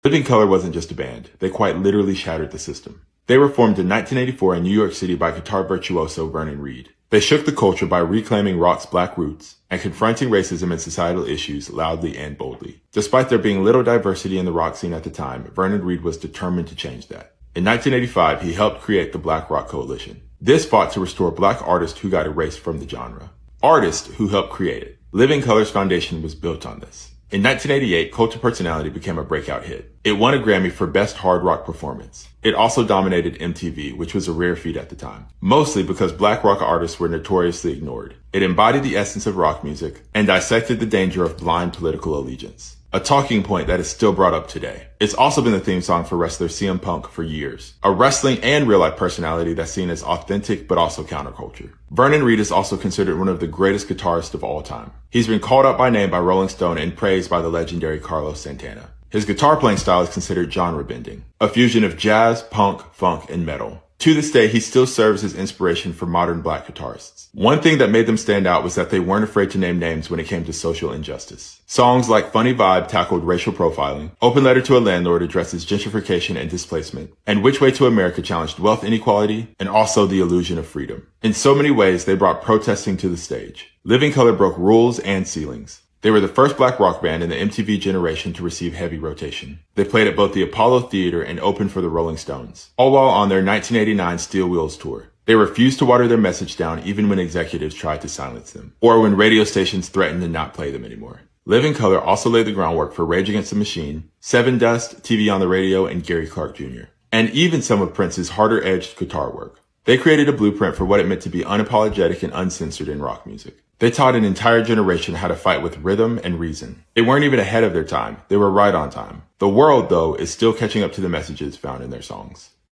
Living Colour wasn't just a band. They quite literally shattered the system. They were formed in 1984 in New York City by guitar virtuoso Vernon Reid. They shook the culture by reclaiming rock's black roots and confronting racism and societal issues loudly and boldly. Despite there being little diversity in the rock scene at the time, Vernon Reid was determined to change that. In 1985, he helped create the Black Rock Coalition. This fought to restore black artists who got erased from the genre. Artists who helped create it. Living Colour's foundation was built on this. In 1988, Cult of Personality became a breakout hit. It won a Grammy for Best Hard Rock Performance. It also dominated MTV, which was a rare feat at the time, mostly because black rock artists were notoriously ignored. It embodied the essence of rock music and dissected the danger of blind political allegiance, a talking point that is still brought up today. It's also been the theme song for wrestler CMPunk for years, a wrestling and real-life personality that's seen as authentic but also counterculture. Vernon Reid is also considered one of the greatest guitarists of all time. He's been called out by name by Rolling Stone and praised by the legendary Carlos Santana. His guitar playing style is considered genre bending, a fusion of jazz, punk, funk, and metal. To this day, he still serves as inspiration for modern black guitarists. One thing that made them stand out was that they weren't afraid to name names when it came to social injustice. Songs like Funny Vibe tackled racial profiling, Open Letter to a Landlord addresses gentrification and displacement, and Which Way to America challenged wealth inequality and also the illusion of freedom. In so many ways, they brought protesting to the stage. Living Colour broke rules and ceilings. They were the first black rock band in the MTV generation to receive heavy rotation. They played at both the Apollo Theater and opened for the Rolling Stones, all while on their 1989 Steel Wheels tour. They refused to water their message down even when executives tried to silence them, or when radio stations threatened to not play them anymore. Living Colour also laid the groundwork for Rage Against the Machine, Seven Dust, TV on the Radio, and Gary Clark Jr., and even some of Prince's harder-edged guitar work. They created a blueprint for what it meant to be unapologetic and uncensored in rock music. They taught an entire generation how to fight with rhythm and reason. They weren't even ahead of their time. They were right on time. The world, though, is still catching up to the messages found in their songs.